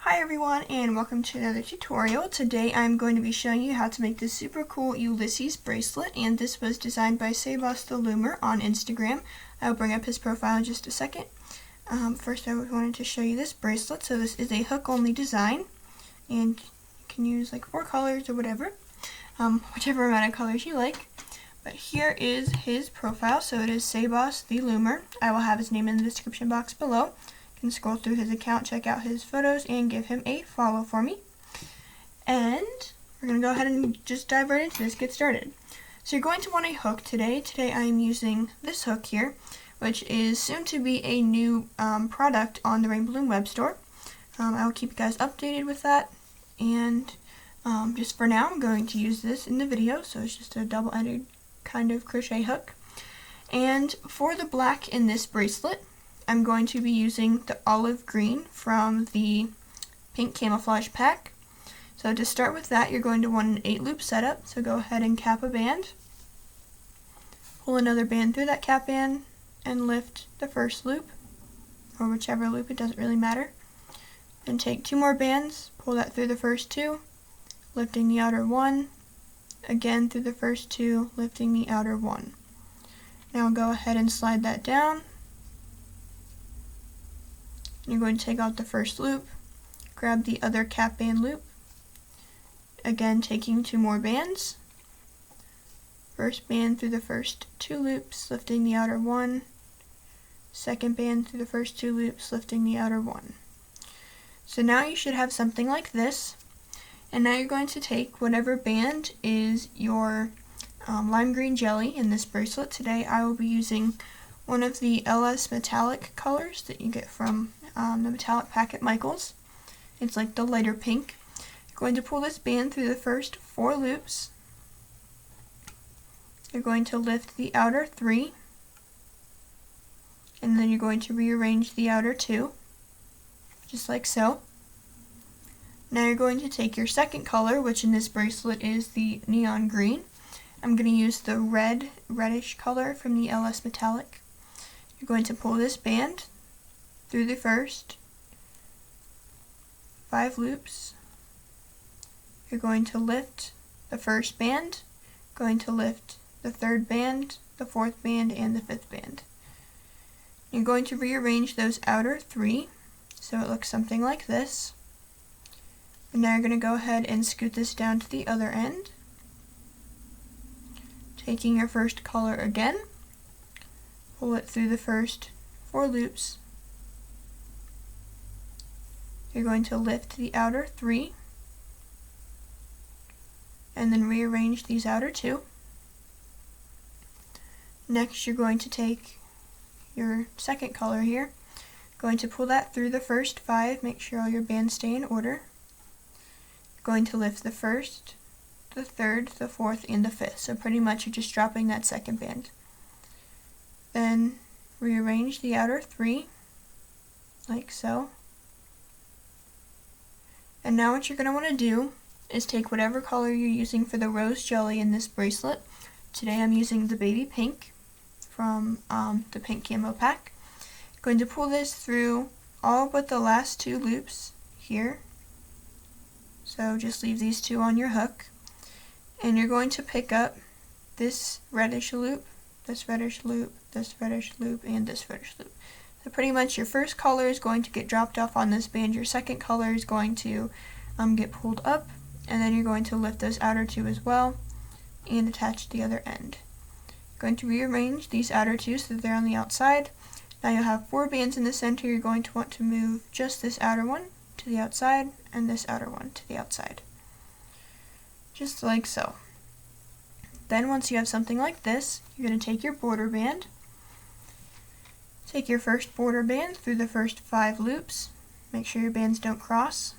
Hi everyone, and welcome to another tutorial. Today I'm going to be showing you how to make this super cool Ulises bracelet, and this was designed by Sebas the Loomer on Instagram. I'll bring up his profile in just a second. First I wanted to show you this bracelet. So this is a hook-only design, and you can use like 4 colors or whatever, whichever amount of colors you like. But here is his profile. So it is Sebas the Loomer. I will have his name in the description box below. You can scroll through his account, check out his photos, and give him a follow for me. And we're going to go ahead and just dive right into this, get started. So you're going to want a hook today. Today I'm using this hook here, which is soon to be a new product on the Rainbow Loom web store. I will keep you guys updated with that. And just for now, I'm going to use this in the video. So it's just a double-ended kind of crochet hook. And for the black in this bracelet, I'm going to be using the olive green from the pink camouflage pack. So to start with that, you're going to want an 8-loop setup. So go ahead and cap a band. Pull another band through that cap band and lift the first loop, or whichever loop, it doesn't really matter. Then take 2 more bands, pull that through the first 2, lifting the outer 1, again through the first 2, lifting the outer 1. Now go ahead and slide that down. You're going to take out the first loop, grab the other cap band loop, again taking 2 more bands, first band through the first 2 loops, lifting the outer 1, second band through the first 2 loops, lifting the outer 1. So now you should have something like this, and now you're going to take whatever band is your lime green jelly in this bracelet. Today I will be using one of the LS metallic colors that you get from the metallic pack at Michael's. It's like the lighter pink. You're going to pull this band through the first 4 loops. You're going to lift the outer 3, and then you're going to rearrange the outer 2, just like so. Now you're going to take your second color, which in this bracelet is the neon green. I'm going to use the reddish color from the LS metallic. You're going to pull this band through the first 5 loops. You're going to lift the first band, going to lift the 3rd band, the 4th band, and the 5th band. You're going to rearrange those outer 3 so it looks something like this. And now you're going to go ahead and scoot this down to the other end, taking your first color again, pull it through the first 4 loops. You're going to lift the outer 3 and then rearrange these outer 2. Next you're going to take your second color here, going to pull that through the first 5, make sure all your bands stay in order. You're going to lift the 1st, the 3rd, the 4th, and the 5th. So pretty much you're just dropping that second band. Then rearrange the outer 3 like so. And now what you're going to want to do is take whatever color you're using for the rose jelly in this bracelet. Today I'm using the baby pink from the pink camo pack. You're going to pull this through all but the last 2 loops here. So just leave these 2 on your hook. And you're going to pick up this reddish loop, this reddish loop, this reddish loop, and this reddish loop. So pretty much your first color is going to get dropped off on this band, your second color is going to get pulled up, and then you're going to lift those outer 2 as well and attach the other end. You're going to rearrange these outer 2 so that they're on the outside. Now you'll have 4 bands in the center. You're going to want to move just this outer one to the outside and this outer one to the outside. Just like so. Then once you have something like this, you're going to take your border band. Take your first border band through the first 5 loops. Make sure your bands don't cross.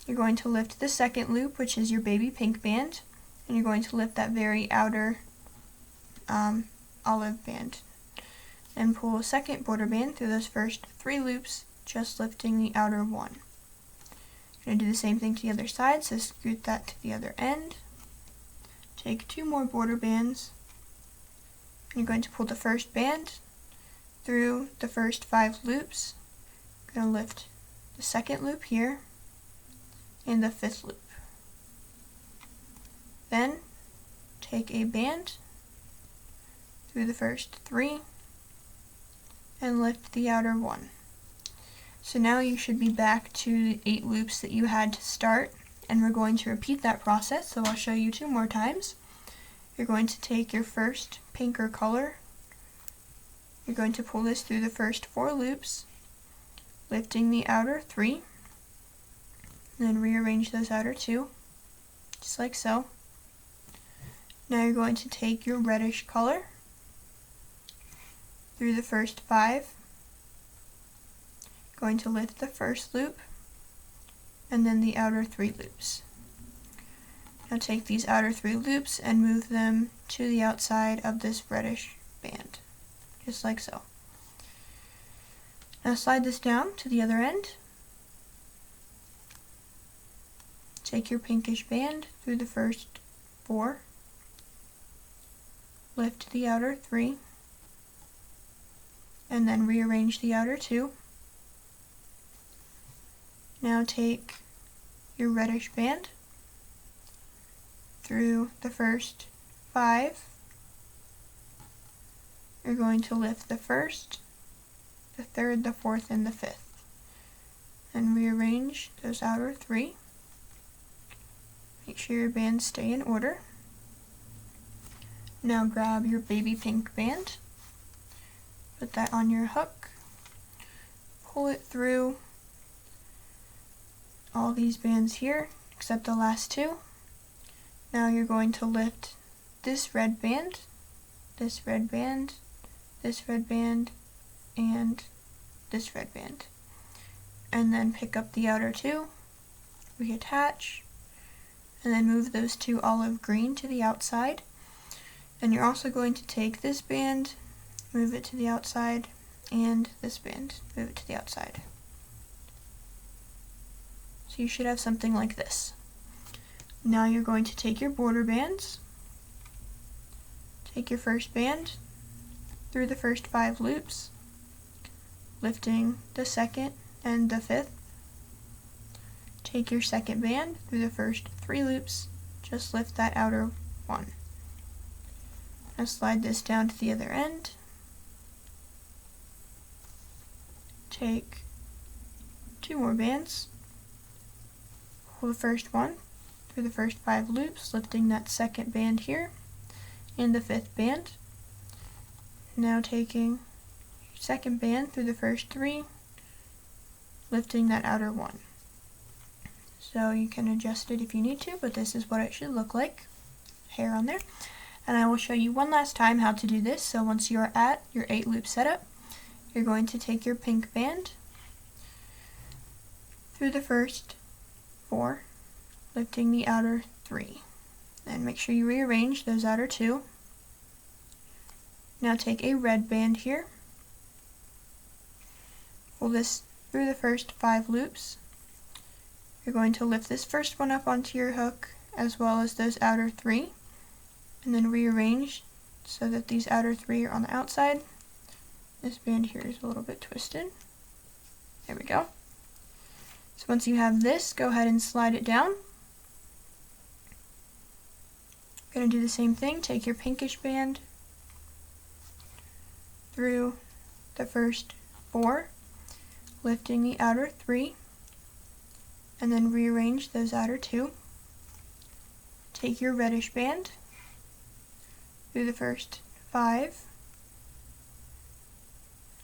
You're going to lift the second loop, which is your baby pink band, and you're going to lift that very outer olive band. And pull a second border band through those first 3 loops, just lifting the outer 1. You're going to do the same thing to the other side, so scoot that to the other end. Take 2 more border bands. You're going to pull the first band through the first 5 loops. I'm going to lift the second loop here, and the 5th loop. Then take a band through the first 3 and lift the outer 1. So now you should be back to the 8 loops that you had to start, and we're going to repeat that process, so I'll show you 2 more times. You're going to take your first pink or color, you're going to pull this through the first 4 loops, lifting the outer 3, then rearrange those outer 2, just like so. Now you're going to take your reddish color through the first 5, going to lift the first loop, and then the outer 3 loops. Now take these outer 3 loops and move them to the outside of this reddish band, just like so. Now slide this down to the other end. Take your pinkish band through the first 4, lift the outer 3, and then rearrange the outer 2. Now take your reddish band through the first 5. You're going to lift the first, the 3rd, the 4th, and the 5th. And rearrange those outer 3. Make sure your bands stay in order. Now grab your baby pink band, put that on your hook, pull it through all these bands here, except the last 2. Now you're going to lift this red band, this red band, this red band, and this red band. And then pick up the outer 2, reattach, and then move those 2 olive green to the outside. And you're also going to take this band, move it to the outside, and this band, move it to the outside. So you should have something like this. Now you're going to take your border bands, take your first band through the first 5 loops, lifting the 2nd and the 5th. Take your second band through the first 3 loops, just lift that outer 1. Now slide this down to the other end. Take 2 more bands, pull the first one through the first 5 loops, lifting that 2nd band here and the 5th band. Now taking your 2nd band through the first 3, lifting that outer 1. So you can adjust it if you need to, but this is what it should look like, hair on there. And I will show you one last time how to do this. So once you are at your 8 loop setup, you're going to take your pink band through the first 4, lifting the outer 3. And make sure you rearrange those outer 2. Now take a red band here, pull this through the first 5 loops. You're going to lift this first one up onto your hook, as well as those outer 3, and then rearrange so that these outer 3 are on the outside. This band here is a little bit twisted. There we go. So once you have this, go ahead and slide it down. You're going to do the same thing. Take your pinkish band through the first 4, lifting the outer 3, and then rearrange those outer 2. Take your reddish band through the first 5,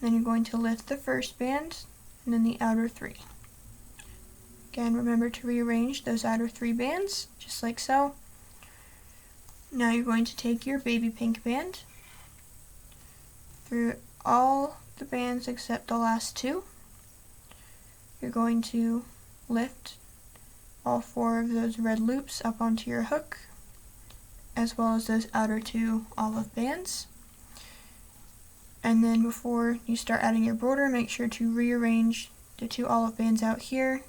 then you're going to lift the first band and then the outer 3. Again, remember to rearrange those outer 3 bands, just like so. Now you're going to take your baby pink band through all the bands except the last 2. You're going to lift all 4 of those red loops up onto your hook, as well as those outer 2 olive bands. And then before you start adding your border, make sure to rearrange the 2 olive bands out here,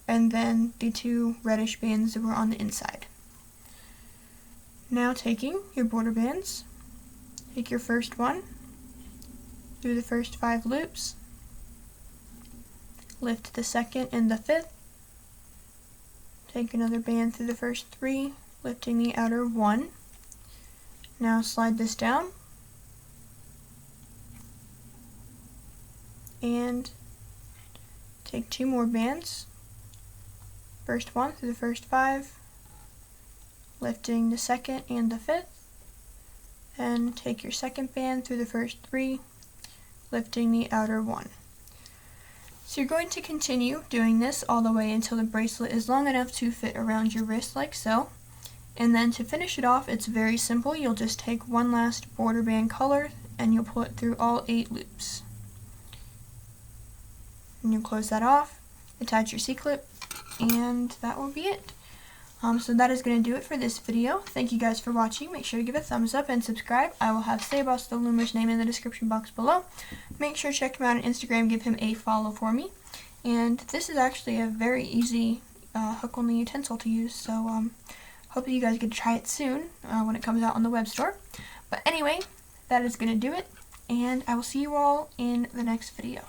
and then the 2 reddish bands that were on the inside. Now taking your border bands, take your first one through the first 5 loops, lift the 2nd and the 5th, Take another band through the first 3, lifting the outer 1. Now slide this down and take 2 more bands. First one through the first 5, lifting the 2nd and the 5th, and take your 2nd band through the first 3, lifting the outer 1. So you're going to continue doing this all the way until the bracelet is long enough to fit around your wrist like so. And then to finish it off, it's very simple. You'll just take one last border band color and you'll pull it through all 8 loops. And you'll close that off, attach your C-clip, and that will be it. So that is going to do it for this video. Thank you guys for watching. Make sure to give a thumbs up and subscribe. I will have Sebas the Loomer's name in the description box below. Make sure to check him out on Instagram. Give him a follow for me. And this is actually a very easy hook-only utensil to use. So hope you guys get to try it soon when it comes out on the web store. But anyway, that is going to do it. And I will see you all in the next video.